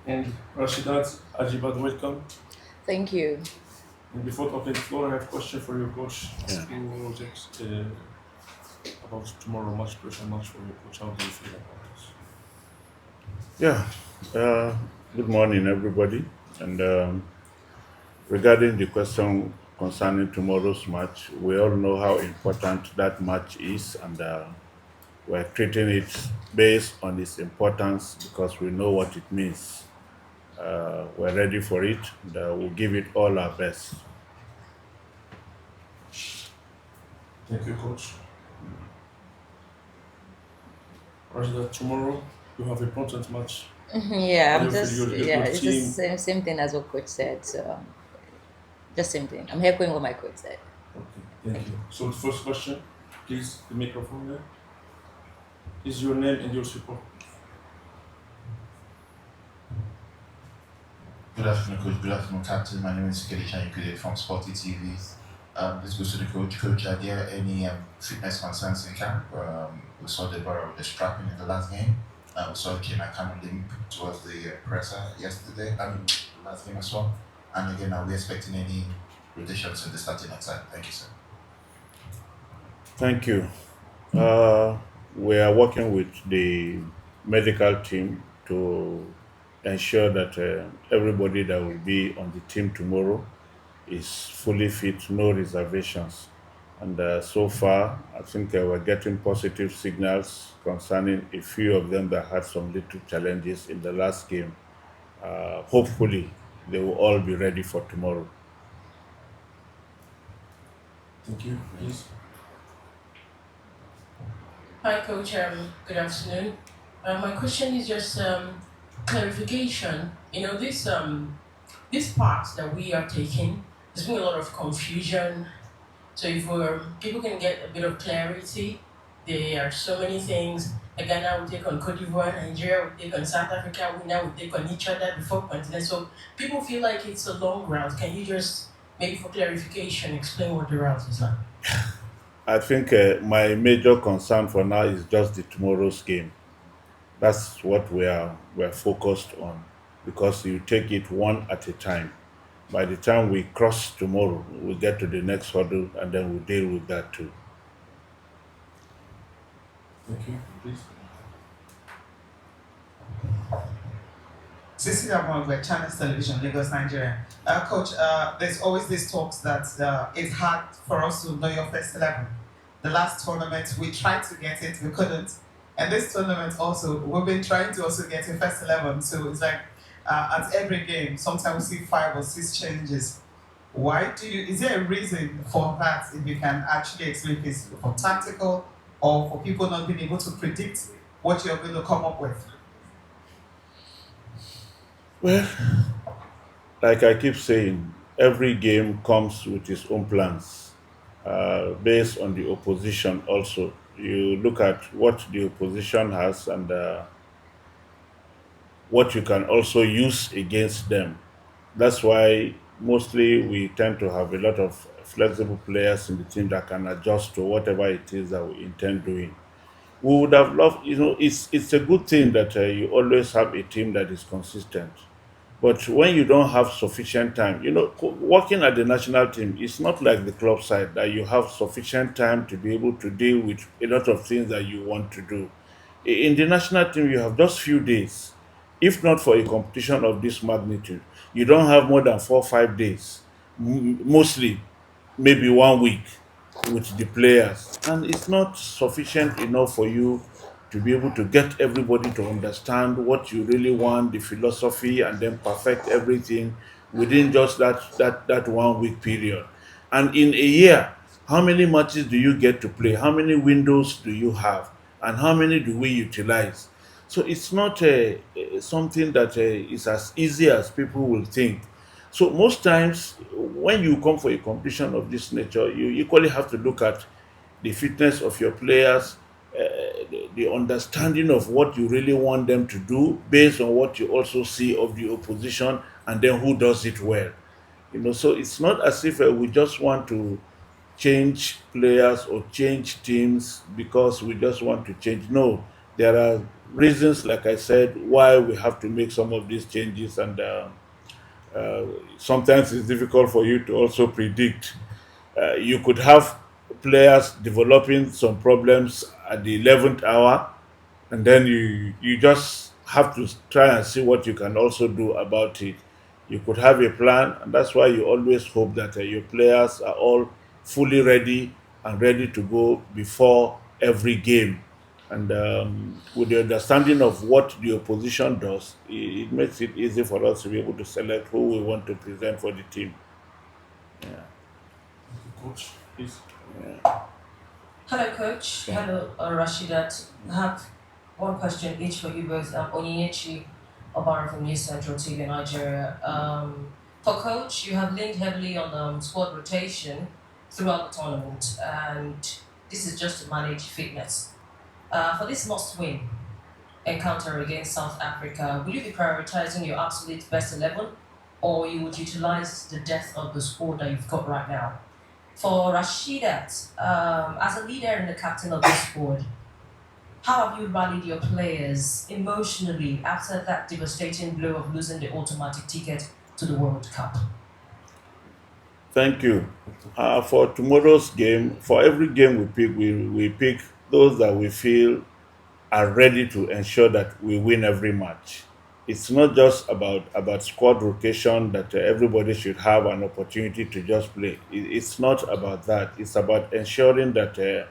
And Rasheedat, Ajibade, welcome. Thank you. And before talking floor, I have a question for your coach. Yeah. Who thinks about tomorrow match, pressure match for your coach? How do you feel about this? Yeah. Good morning, everybody. And regarding the question concerning tomorrow's match, we all know how important that match is, and we're treating it based on its importance because we know what it means. We're ready for it, and we'll give it all our best. Thank you, coach. Rasheedat, tomorrow you have a important match. Yeah, How do I'm you feel? just Your yeah, it's the team. same thing as what coach said. So just same thing. I'm echoing what my coach said. Okay, thank you. So the first question, please, the microphone there. Is your name and your support? Good afternoon, Coach. Good afternoon, Captain. My name is Kelly Chanyikude from Sporty TV. This goes to the coach. Coach, are there any fitness concerns in camp? We saw the borrow the strapping in the last game. We saw Kena kind of limp towards the presser yesterday. Last game as well. And again, are we expecting any rotations in the starting outside? Thank you, sir. Thank you. Uh, we are working with the medical team to ensure that everybody that will be on the team tomorrow is fully fit, no reservations. And so far, I think we're getting positive signals concerning a few of them that had some little challenges in the last game. Hopefully, they will all be ready for tomorrow. Thank you, please. Hi, Coach. Good afternoon. My question is just clarification. This part that we are taking, there's been a lot of confusion. So if people can get a bit of clarity, there are so many things. Ghana will take on Cote d'Ivoire, Nigeria will take on South Africa, we now will take on each other before continent. So people feel like it's a long route. Can you just, maybe for clarification, explain what the route is like? I think my major concern for now is just the tomorrow's game. That's what we're focused on because you take it one at a time. By the time we cross tomorrow, we get to the next hurdle and then we deal with that too. Thank you, please. Cecilia Bongo, Channels Television, Lagos, Nigeria. Coach, there's always this talks that it's hard for us to know your first 11. The last tournament, we tried to get it, we couldn't. And this tournament also, we've been trying to also get a first 11. So it's like at every game, sometimes we see 5 or 6 changes. Why do you, is there a reason for that if you can actually explain if it's for tactical or for people not being able to predict what you're going to come up with? Well, like I keep saying, every game comes with its own plans based on the opposition also. You look at what the opposition has and what you can also use against them. That's why mostly we tend to have a lot of flexible players in the team that can adjust to whatever it is that we intend doing. We would have loved, it's a good thing that you always have a team that is consistent. But when you don't have sufficient time, working at the national team, it's not like the club side that you have sufficient time to be able to deal with a lot of things that you want to do. In the national team, you have just few days. If not for a competition of this magnitude, you don't have more than 4 or 5 days, mostly maybe 1 week with the players, and it's not sufficient enough for you to be able to get everybody to understand what you really want, the philosophy, and then perfect everything within just that 1 week period. And in a year, how many matches do you get to play? How many windows do you have? And how many do we utilize? So it's not something that is as easy as people will think. So most times, when you come for a competition of this nature, you equally have to look at the fitness of your players, the understanding of what you really want them to do, based on what you also see of the opposition, and then who does it well. So it's not as if we just want to change players or change teams because we just want to change. No, there are reasons, like I said, why we have to make some of these changes, and uh, sometimes it's difficult for you to also predict. You could have players developing some problems at the 11th hour, and then you just have to try and see what you can also do about it. You could have a plan, and that's why you always hope that your players are all fully ready and ready to go before every game. And with the understanding of what the opposition does, it makes it easy for us to be able to select who we want to present for the team. Yeah. Coach, please. Hello, Coach. Hello, Rasheedat. I have one question each for you both. Onyinyechi Obara from News Central TV Nigeria. For Coach, you have leaned heavily on squad rotation throughout the tournament, and this is just to manage fitness. For this must-win encounter against South Africa, will you be prioritizing your absolute best 11, or you would utilize the depth of the squad that you've got right now? For Rasheedat, as a leader and the captain of this squad, how have you rallied your players emotionally after that devastating blow of losing the automatic ticket to the World Cup? Thank you. For tomorrow's game, for every game we pick, we pick those that we feel are ready to ensure that we win every match. It's not just about squad rotation that everybody should have an opportunity to just play. It's not about that. It's about ensuring that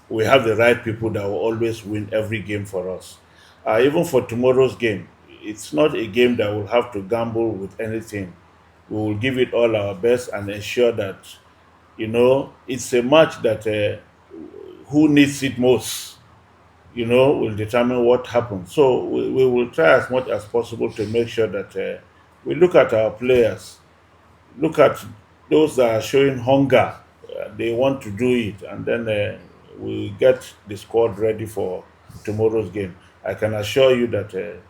we have the right people that will always win every game for us. Even for tomorrow's game, it's not a game that we'll have to gamble with anything. We will give it all our best and ensure that it's a match that who needs it most, will determine what happens. So we will try as much as possible to make sure that we look at our players, look at those that are showing hunger. They want to do it, and then we get the squad ready for tomorrow's game. I can assure you that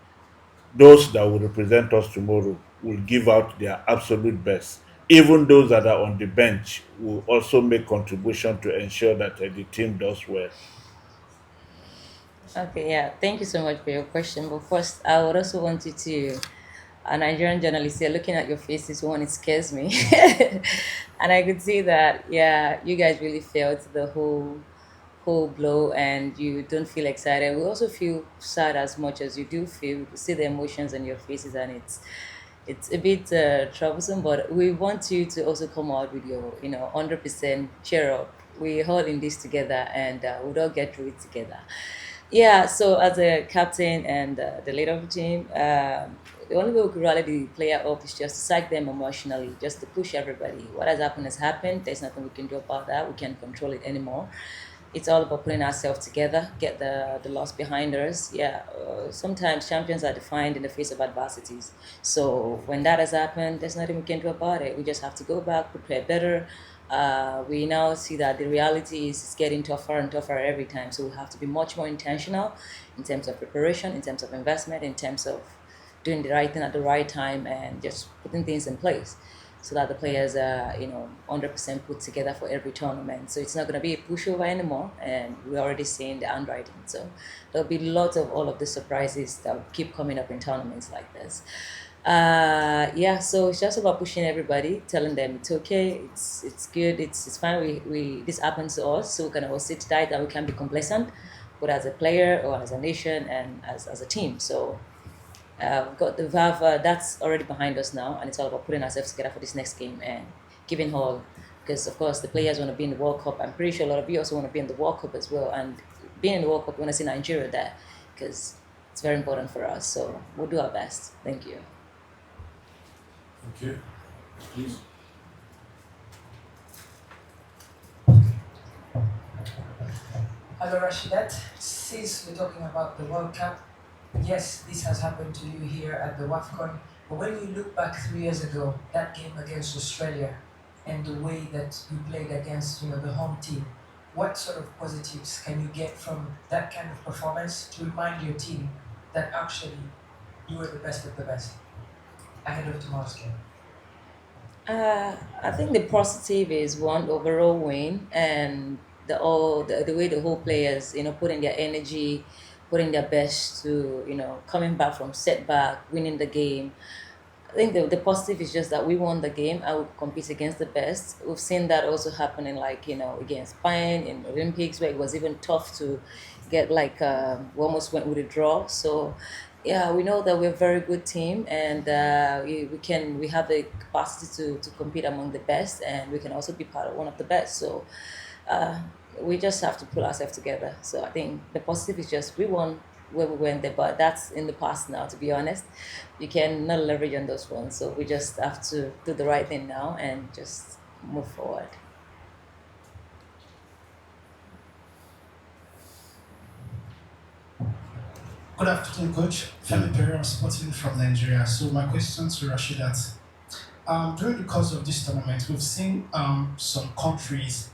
those that will represent us tomorrow will give out their absolute best. Even those that are on the bench will also make contribution to ensure that the team does well. Okay, yeah. Thank you so much for your question. But first, I would also want you to, a Nigerian journalist here, looking at your faces, one, it scares me. And I could see that, yeah, you guys really felt the whole blow and you don't feel excited. We also feel sad as much as you do feel. We see the emotions on your faces, and it's a bit troublesome, but we want you to also come out with your 100% cheer up. We're all in this together, and we'll all get through it together. Yeah, so as a captain and the leader of the team, the only way we could rally the player up is just to psych them emotionally, just to push everybody. What has happened has happened. There's nothing we can do about that. We can't control it anymore. It's all about putting ourselves together, get the loss behind us. Yeah, sometimes champions are defined in the face of adversities. So when that has happened, there's nothing we can do about it. We just have to go back, prepare better. We now see that the reality is it's getting tougher and tougher every time. So we have to be much more intentional in terms of preparation, in terms of investment, in terms of doing the right thing at the right time, and just putting things in place so that the players are 100% put together for every tournament. So it's not going to be a pushover anymore, and we're already seeing the handwriting. So there'll be lots of all of the surprises that will keep coming up in tournaments like this. Yeah, so it's just about pushing everybody, telling them it's okay, it's good, it's fine. We This happens to us, so we can all sit tight and we can be complacent, but as a player or as a nation and as a team. So we've got the Vav, that's already behind us now, and it's all about putting ourselves together for this next game and giving all. Because of course the players want to be in the World Cup. I'm pretty sure a lot of you also want to be in the World Cup as well. And being in the World Cup, we want to see Nigeria there because it's very important for us. So we'll do our best. Thank you. Okay, please. Hello, Rasheedat. Since we're talking about the World Cup, yes, this has happened to you here at the WAFCON. But when you look back 3 years ago, that game against Australia, and the way that you played against the home team, what sort of positives can you get from that kind of performance to remind your team that actually you were the best of the best ahead of tomorrow's game? I think the positive is one overall win, and the way the whole players put in their energy, putting their best to, coming back from setback, winning the game. I think the positive is just that we won the game and we compete against the best. We've seen that also happening, like, against Spain in Olympics, where it was even tough to get, like, we almost went with a draw. So, yeah, we know that we're a very good team, and we have the capacity to compete among the best, and we can also be part of one of the best. So, uh, we just have to pull ourselves together. So I think the positive is just we won where we went there, but that's in the past now. To be honest, you can not leverage on those ones. So we just have to do the right thing now and just move forward. Good afternoon, Coach. Femi Perry, I'm supporting from Nigeria. So my question to Rasheedat. During the course of this tournament, we've seen some countries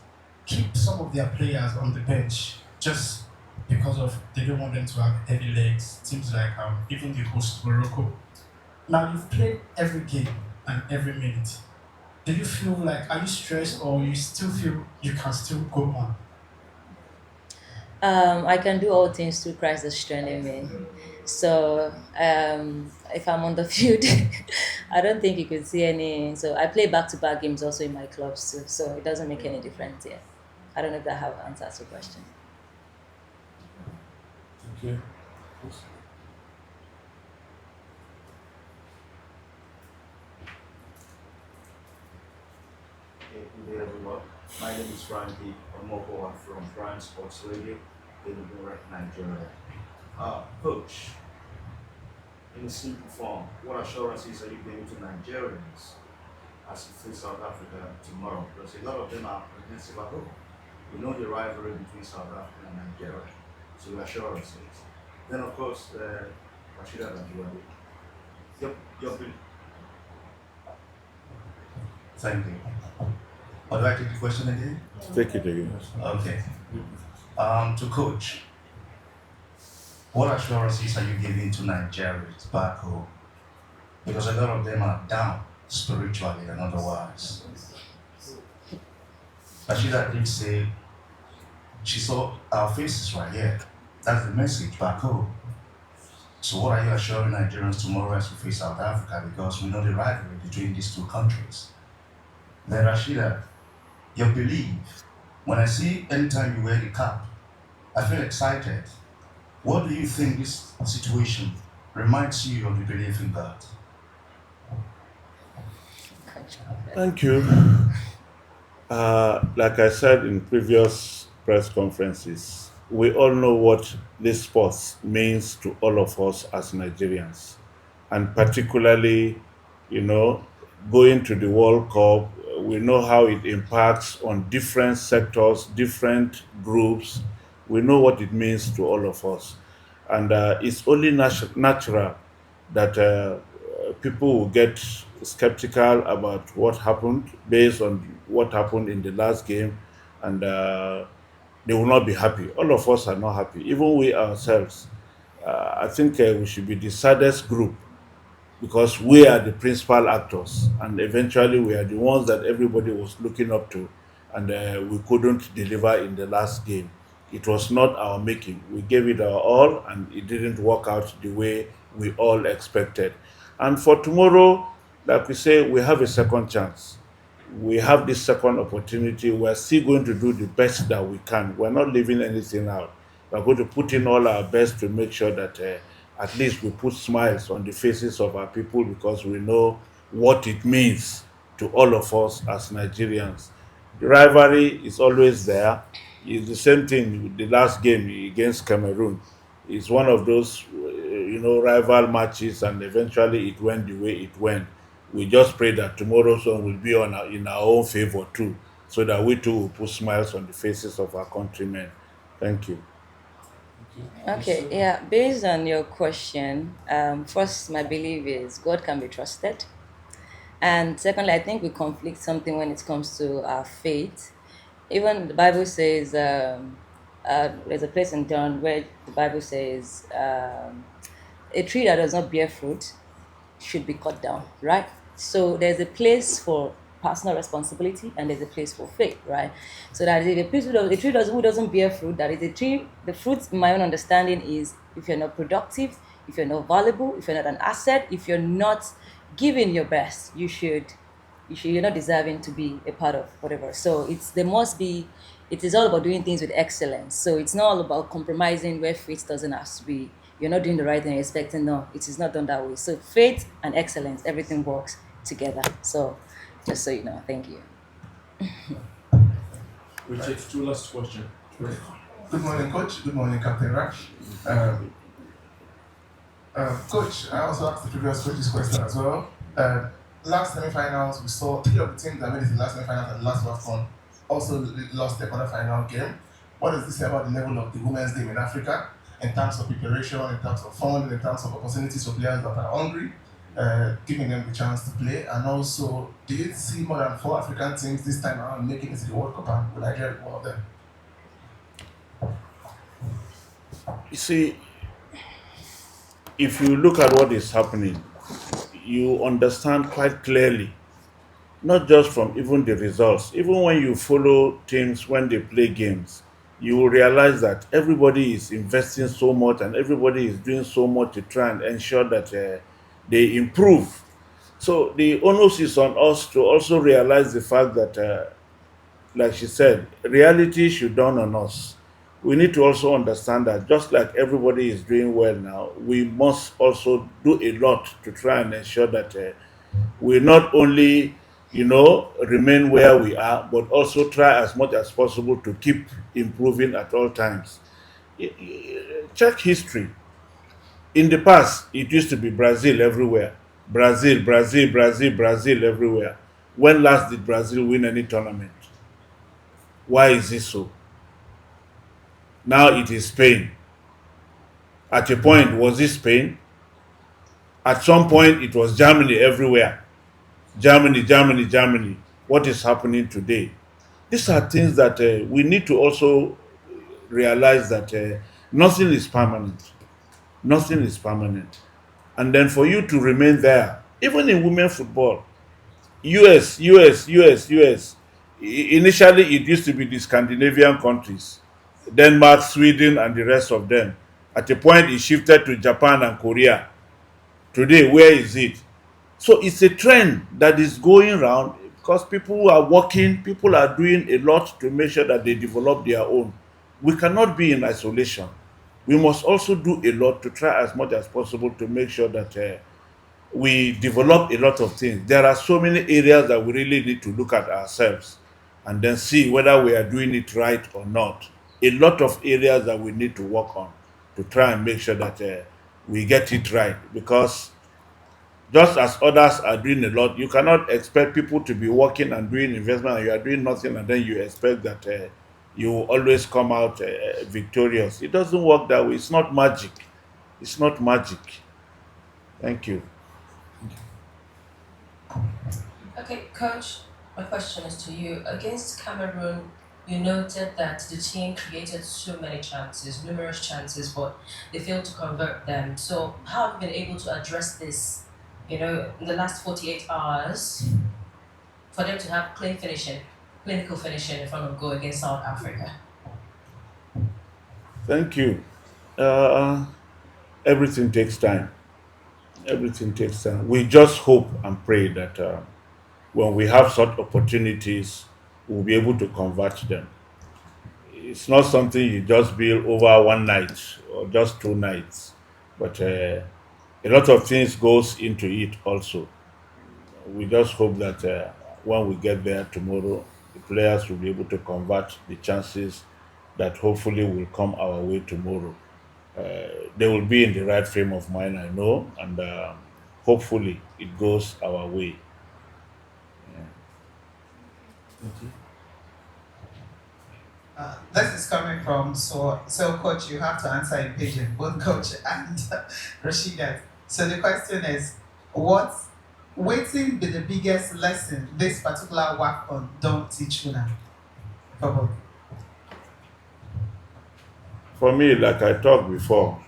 keep some of their players on the bench just because of they don't want them to have heavy legs. Seems like even the host Morocco. Now you've played every game and every minute. Do you feel like are you stressed or you still feel you can still go on? I can do all things through Christ that strengthens me. So if I'm on the field, I don't think you could see any. So I play back-to-back games also in my clubs too. So it doesn't make any difference. Yeah, I don't know if that have answers your question. Thank you. Yes. Hey, good day everyone. My name is Frankie Omoko. I'm from Prime Sports Radio in Nigeria. Coach, in a simple form, what assurances are you giving to Nigerians as you face South Africa tomorrow? Because a lot of them are apprehensive at home. We know the rivalry between South Africa and Nigeria. So assurances. Then of course, Rasheedat and Ajibade. Your Thank you. Or do I take the question again? Take it again. Okay. To coach, what assurances are you giving to Nigerians back home? Because a lot of them are down spiritually and otherwise. Rashida did say she saw our faces right here. That's the message back home. So what are you assuring Nigerians tomorrow as we face South Africa? Because we know the rivalry between these two countries. Then Rashida, your belief. When I see anytime you wear the cap, I feel excited. What do you think this situation reminds you of the belief in God? Thank you. Like I said in previous press conferences, we all know what this sport means to all of us as Nigerians, and particularly, you know, going to the World Cup, we know how it impacts on different sectors, different groups. We know what it means to all of us, and it's only natural that people will get skeptical about what happened based on what happened in the last game, and they will not be happy. All of us are not happy, even we ourselves. I think we should be the saddest group because we are the principal actors, and eventually we are the ones that everybody was looking up to, and we couldn't deliver in the last game. It was not our making. We gave it our all, and it didn't work out the way we all expected. And for tomorrow, like we say, we have a second chance. We have this second opportunity. We're still going to do the best that we can. We're not leaving anything out. We're going to put in all our best to make sure that at least we put smiles on the faces of our people, because we know what it means to all of us as Nigerians. The rivalry is always there. It's the same thing with the last game against Cameroon. It's one of those, rival matches, and eventually it went the way it went. We just pray that tomorrow's one will be in our own favor too, so that we too will put smiles on the faces of our countrymen. Thank you. Thank you. Yes, Okay, sir. yeah, based on your question, first, my belief is God can be trusted. And secondly, I think we conflict something when it comes to our faith. Even the Bible says, there's a place in John where the Bible says, a tree that does not bear fruit should be cut down, right? So there's a place for personal responsibility and there's a place for faith, right? So that if a tree who doesn't bear fruit, that is a tree. The fruit, in my own understanding, is if you're not productive, if you're not valuable, if you're not an asset, if you're not giving your best, you're not deserving to be a part of whatever. So it is all about doing things with excellence. So it's not all about compromising where faith doesn't have to be. You're not doing the right thing, you're expecting, no, it is not done that way. So faith and excellence, everything works together. So just so you know, thank you. We take two last questions. Good morning, Coach. Good morning, Captain Rash. Coach, I also asked the previous coach this question as well. Last semi-finals, we saw three of the teams that made it to the last semi-finals and the last AFCON also lost their quarter-final game. What does this say about the level of the women's game in Africa in terms of preparation, in terms of fun, in terms of opportunities for players that are hungry, giving them the chance to play? And also, do you see more than 4 African teams this time around making it to the World Cup, and will Nigeria be one of them? You see, if you look at what is happening, you understand quite clearly, not just from even the results, even when you follow teams when they play games, you will realize that everybody is investing so much and everybody is doing so much to try and ensure that they improve. So the onus is on us to also realize the fact that, like she said, reality should dawn on us. We need to also understand that just like everybody is doing well now, we must also do a lot to try and ensure that we not only, remain where we are, but also try as much as possible to keep improving at all times. Check history. In the past, it used to be Brazil everywhere. Brazil, Brazil, Brazil, Brazil everywhere. When last did Brazil win any tournament? Why is it so? Now it is Spain. At a point, was it Spain? At some point, it was Germany everywhere. Germany, Germany, Germany. What is happening today? These are things that we need to also realize that nothing is permanent. Nothing is permanent. And then for you to remain there, even in women football, US. Initially, it used to be the Scandinavian countries, Denmark, Sweden, and the rest of them. At a point, it shifted to Japan and Korea. Today, where is it? So it's a trend that is going around because people are working, people are doing a lot to make sure that they develop their own. We cannot be in isolation. We must also do a lot to try as much as possible to make sure that we develop a lot of things. There are so many areas that we really need to look at ourselves and then see whether we are doing it right or not. A lot of areas that we need to work on to try and make sure that we get it right, because just as others are doing a lot, you cannot expect people to be working and doing investment and you are doing nothing and then you expect that you will always come out victorious. It doesn't work that way. It's not magic. It's not magic. Thank you. Okay, Coach, my question is to you. Against Cameroon, you noted that the team created so many chances, numerous chances, but they failed to convert them. So, how have you been able to address this, in the last 48 hours for them to have clinical finishing in front of goal against South Africa? Thank you. Uh, Everything takes time. Everything takes time. We just hope and pray that when we have such opportunities, we'll be able to convert them. It's not something you just build over one night or just 2 nights, but a lot of things goes into it also. We just hope that when we get there tomorrow, the players will be able to convert the chances that hopefully will come our way tomorrow. They will be in the right frame of mind, I know, and hopefully it goes our way. This is coming from so coach, you have to answer in pigeon, both coach and Rasheedat. So the question is, what waiting be the biggest lesson this particular WAFCON don't teach you now? Probably. For me, like I talked before,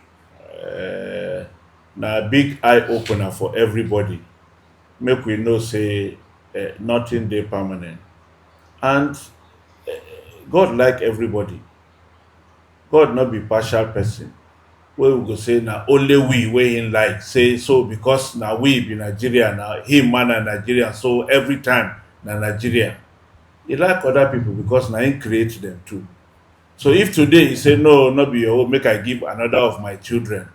now a big eye opener for everybody. Make we know say nothing they permanent. And God like everybody. God not be partial person. Where we go say na only we wey him like say so because na we be Nigeria na him man na Nigeria so every time na Nigeria. He like other people because na him create them too. So if today he say no, not be your own, make I give another of my children,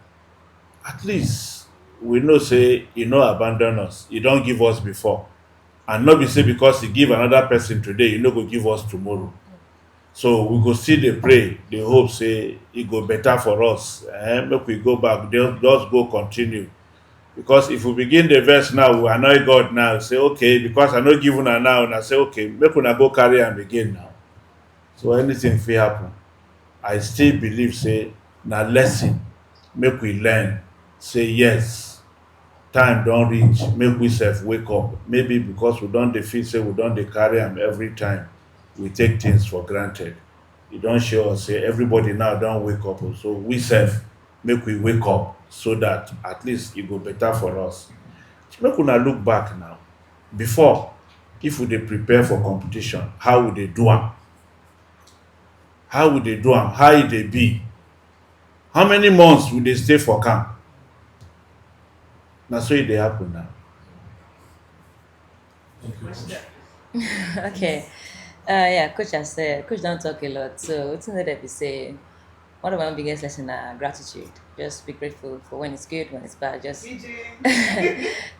at least we know say he no abandon us. He don't give us before. And not be say because he give another person today, he no go give us tomorrow. So we go still dey pray, dey hope say e go better for us. Make we go back, just go continue. Because if we begin the verse now, we annoy God now, say okay, because I no give una now, and I say okay, make una go carry am again now. So anything fit happen. I still believe say na lesson make we learn. Say yes, time don reach, make we sef wake up. Maybe because we don dey feel say we don dey carry am every time, we take things for granted. E don show us say everybody now don wake up, so we sef make we wake up so that at least e go better for us. So make una look back now. Before, if we dey prepare for competition, how we dey do am? How we dey do am? How e dey be? How many months we dey stay for camp? Na so e dey happen now. Thank you, Coach. Okay. Yeah, coach has said, coach don't talk a lot. So what's that they be saying? One of my biggest lesson gratitude. Just be grateful for when it's good, when it's bad. Just just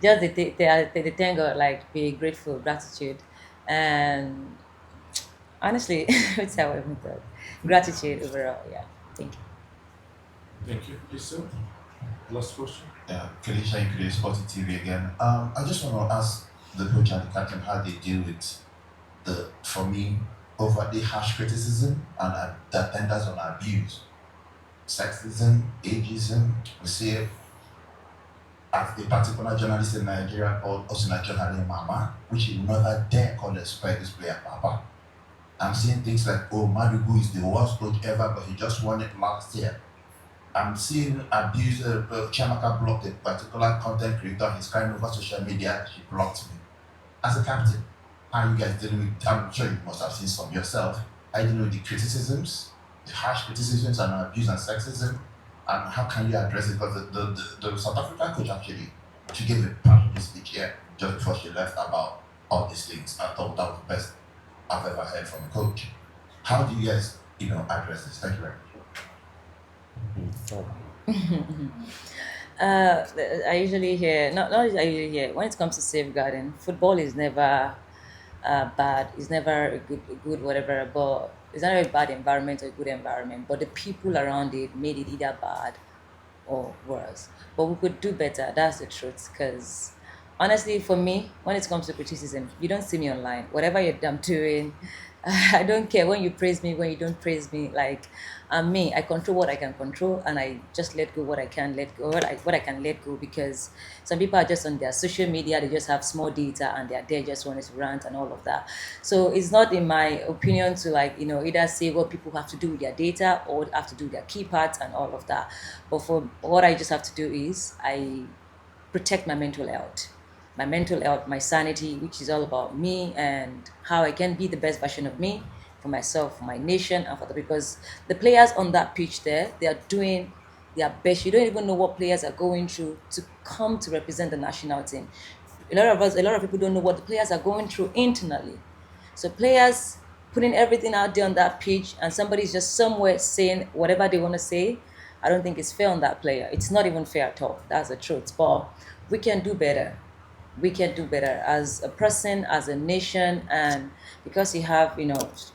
the thank God, like be grateful, gratitude. And honestly, it's how I think that. Gratitude overall, yeah. Thank you. Thank you. Yes, sir. Last question. Yeah, Kalisha Included Sporty TV again. I just want to ask the coach and the captain how they deal with the, for me, overly harsh criticism and that tenders on abuse. Sexism, ageism, we see it as a particular journalist in Nigeria called Osinacho Hale Mama, which he will never dare call this player Papa. I'm seeing things like, oh, Madugu is the worst coach ever, but he just won it last year. I'm seeing abuse. Chiamaka blocked a particular content creator. He's crying over social media. She blocked me. As a captain, how are you guys dealing with? I'm sure you must have seen some yourself. How you dealing with the criticisms, the harsh criticisms and abuse and sexism, and how can you address it? Because the South African coach actually, she gave a passionate speech here just before she left about all these things. I thought that was the best I've ever heard from a coach. How do you guys, address this? Thank you very much. I usually hear, not I usually hear, when it comes to safeguarding, football is never bad. It's never a good whatever, but it's not a bad environment or a good environment. But the people around it made it either bad or worse. But we could do better. That's the truth. Because honestly, for me, when it comes to criticism, you don't see me online. Whatever I'm doing, I don't care when you praise me, when you don't praise me. Like I'm me. I control what I can control, and I just let go what I can let go. What I can let go because some people are just on their social media. They just have small data, and they're there just wanting to rant and all of that. So it's not in my opinion to either say what people have to do with their data or have to do their key parts and all of that. But for what I just have to do is I protect my mental health. My mental health, my sanity, which is all about me and how I can be the best version of me for myself, for my nation, and for because the players on that pitch there, they are doing their best. You don't even know what players are going through to come to represent the national team. A lot of people don't know what the players are going through internally. So players putting everything out there on that pitch and somebody's just somewhere saying whatever they want to say, I don't think it's fair on that player. It's not even fair at all. That's the truth. But we can do better. We can do better as a person, as a nation, and because you have,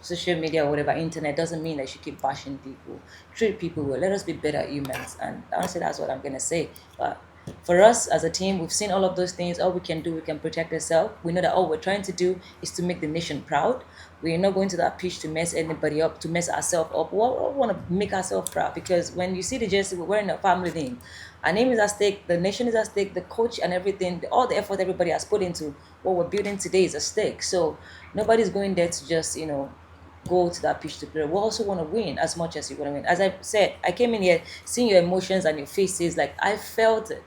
social media or whatever, internet doesn't mean that you should keep bashing people. Treat people well. Let us be better humans. And honestly, that's what I'm gonna say. But for us as a team, we've seen all of those things. All we can do, we can protect ourselves. We know that all we're trying to do is to make the nation proud. We're not going to that pitch to mess anybody up, to mess ourselves up. We want to make ourselves proud because when you see the jersey, we're wearing a family name. Our name is at stake, the nation is at stake, the coach and everything, all the effort everybody has put into what we're building today is at stake. So nobody's going there to just, go to that pitch to play. We also want to win as much as you want to win. As I said, I came in here seeing your emotions and your faces, like I felt it.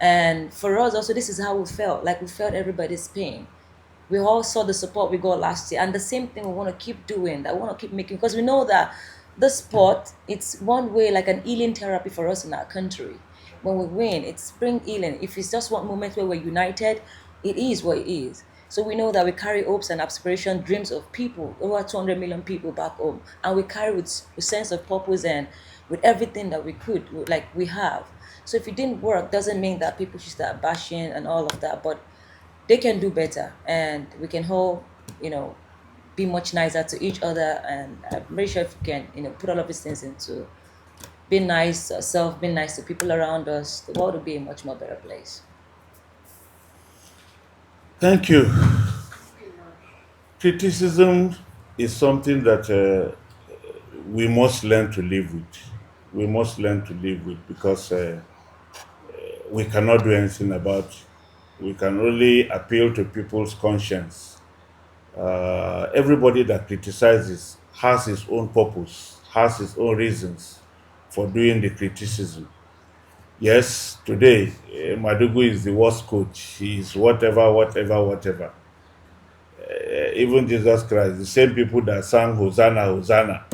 And for us also, this is how we felt. Like we felt everybody's pain. We all saw the support we got last year, and the same thing we want to keep doing. That we want to keep making, because we know that the sport, it's one way, like an healing therapy for us in our country. When we win, it's bring healing. If it's just one moment where we're united, it is what it is. So we know that we carry hopes and aspiration, dreams of people, over 200 million people back home, and we carry with sense of purpose and with everything that we could, like we have. So if it didn't work, doesn't mean that people should start bashing and all of that, but they can do better, and we can all, be much nicer to each other. And I'm very sure if we can, put all of these things into being nice to ourselves, being nice to people around us, the world will be a much more better place. Thank you. Criticism is something that we must learn to live with. We must learn to live with, because we cannot do anything about it. We can only appeal to people's conscience. Everybody that criticizes has his own purpose, has his own reasons for doing the criticism. Yes, today Madugu is the worst coach. He's whatever, whatever, whatever. Even Jesus Christ, the same people that sang Hosanna, Hosanna,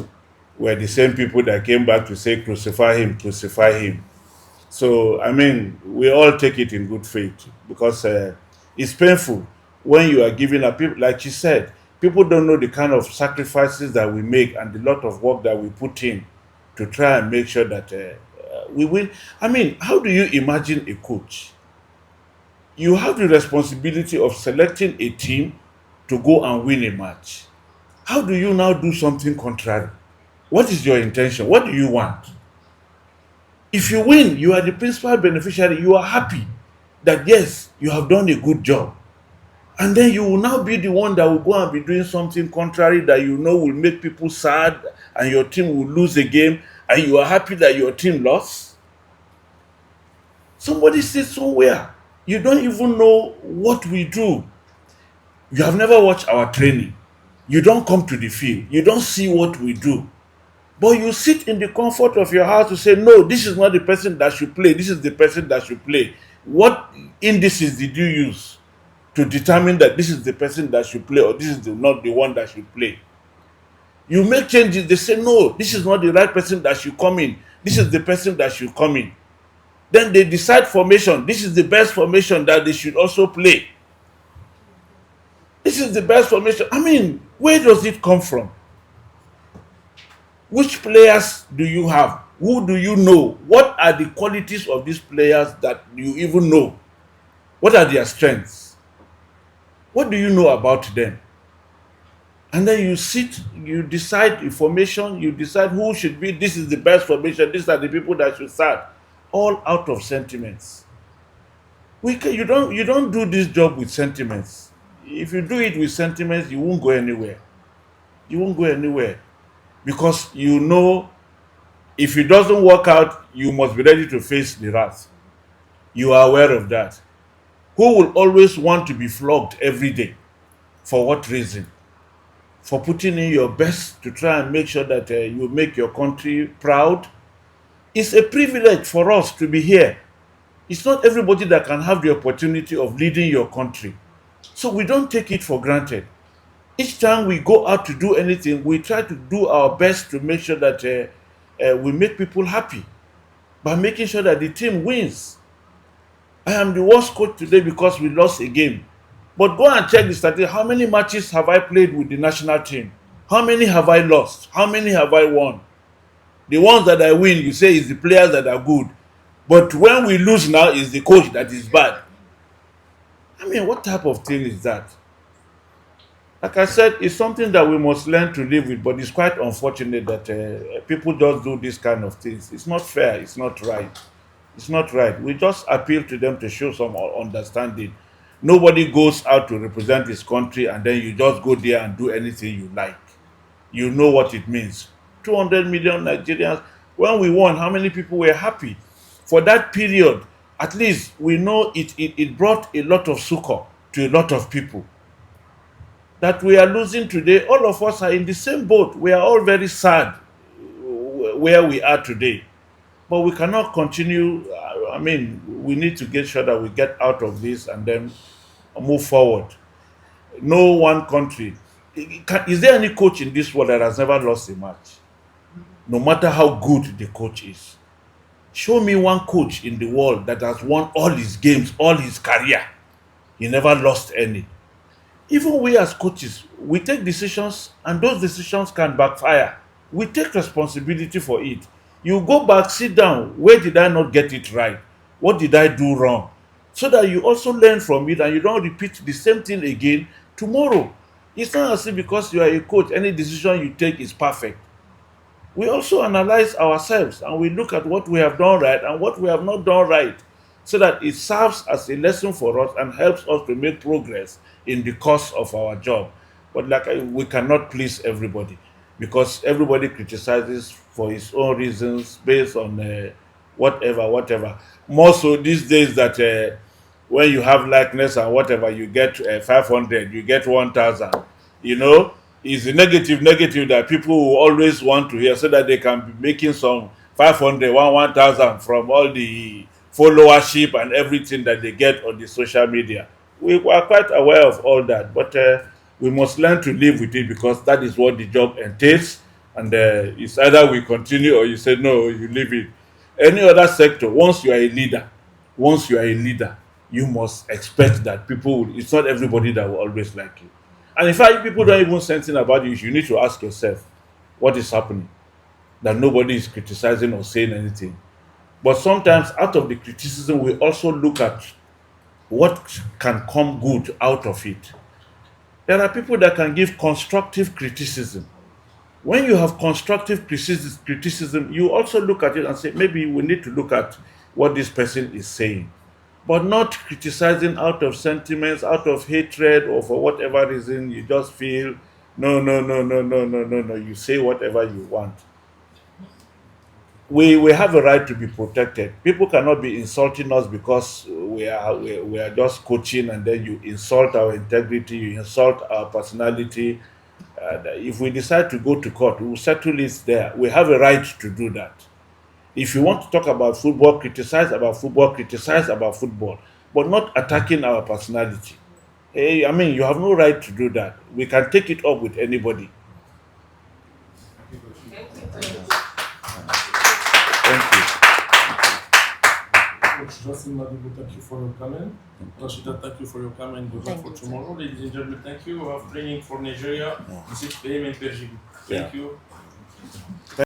were the same people that came back to say, crucify him, crucify him. So, I mean, we all take it in good faith, because it's painful when you are giving up. People, like you said, people don't know the kind of sacrifices that we make and the lot of work that we put in to try and make sure that we win. I mean, how do you imagine a coach? You have the responsibility of selecting a team to go and win a match. How do you now do something contrary? What is your intention? What do you want? If you win, you are the principal beneficiary. You are happy that yes, you have done a good job. And then you will now be the one that will go and be doing something contrary that you know will make people sad, and your team will lose a game, and you are happy that your team lost. Somebody said somewhere, you don't even know what we do. You have never watched our training. You don't come to the field. You don't see what we do. But you sit in the comfort of your house to say, no, this is not the person that should play. This is the person that should play. What indices did you use to determine that this is the person that should play, or this is not the one that should play? You make changes. They say, no, this is not the right person that should come in. This is the person that should come in. Then they decide formation. This is the best formation that they should also play. This is the best formation. I mean, where does it come from? Which players do you have? Who do you know? What are the qualities of these players that you even know? What are their strengths? What do you know about them? And then you sit, you decide the formation, you decide who should be, this is the best formation, these are the people that should start, all out of sentiments. You don't do this job with sentiments. If you do it with sentiments, you won't go anywhere. You won't go anywhere, because you know if it doesn't work out, you must be ready to face the wrath. You are aware of that. Who will always want to be flogged every day? For what reason? For putting in your best to try and make sure that you make your country proud. It's a privilege for us to be here. It's not everybody that can have the opportunity of leading your country. So we don't take it for granted. Each time we go out to do anything, we try to do our best to make sure that we make people happy by making sure that the team wins. I am the worst coach today because we lost a game. But go and check the statistics. How many matches have I played with the national team? How many have I lost? How many have I won? The ones that I win, you say, is the players that are good. But when we lose now, is the coach that is bad. I mean, what type of thing is that? Like I said, it's something that we must learn to live with, but it's quite unfortunate that people just do this kind of things. It's not fair. It's not right. It's not right. We just appeal to them to show some understanding. Nobody goes out to represent his country and then you just go there and do anything you like. You know what it means. 200 million Nigerians. When we won, how many people were happy? For that period, at least we know it brought a lot of succor to a lot of people. That we are losing today, all of us are in the same boat. We are all very sad where we are today. But we cannot continue. I mean, we need to get sure that we get out of this and then move forward. No one country. Is there any coach in this world that has never lost a match? No matter how good the coach is. Show me one coach in the world that has won all his games, all his career. He never lost any. Even we as coaches, we take decisions and those decisions can backfire. We take responsibility for it. You go back, sit down. Where did I not get it right? What did I do wrong? So that you also learn from it and you don't repeat the same thing again tomorrow. It's not as if because you are a coach, any decision you take is perfect. We also analyze ourselves and we look at what we have done right and what we have not done right so that it serves as a lesson for us and helps us to make progress in the course of our job. But we cannot please everybody because everybody criticizes for his own reasons based on whatever. More so these days that when you have likeness and whatever, you get 500, you get 1,000. You know, is the negative that people will always want to hear so that they can be making some 500, 1,000 from all the followership and everything that they get on the social media. We are quite aware of all that, but we must learn to live with it because that is what the job entails. And it's either we continue or you say no, you leave it. Any other sector, once you are a leader, you must expect that people will, it's not everybody that will always like you. And in fact, if people don't even say anything about you, you need to ask yourself what is happening, that nobody is criticizing or saying anything. But sometimes, out of the criticism, we also look at what can come good out of it. There are people that can give constructive criticism. When you have constructive criticism, you also look at it and say, maybe we need to look at what this person is saying, but not criticizing out of sentiments, out of hatred, or for whatever reason you just feel no. You say whatever you want. We have a right to be protected. People cannot be insulting us because we are just coaching and then you insult our integrity, you insult our personality. If we decide to go to court, we will settle it there. We have a right to do that. If you want to talk about football, criticize about football, but not attacking our personality. I mean, you have no right to do that. We can take it up with anybody. Thank you. Coach Justin Madugu, thank you for your comment. Rasheedat, thank you for your comment. Good luck Thank for you, sir. tomorrow. Ladies and gentlemen, thank you. We have training for Nigeria. 6 a.m. in Perjigu. Thank you.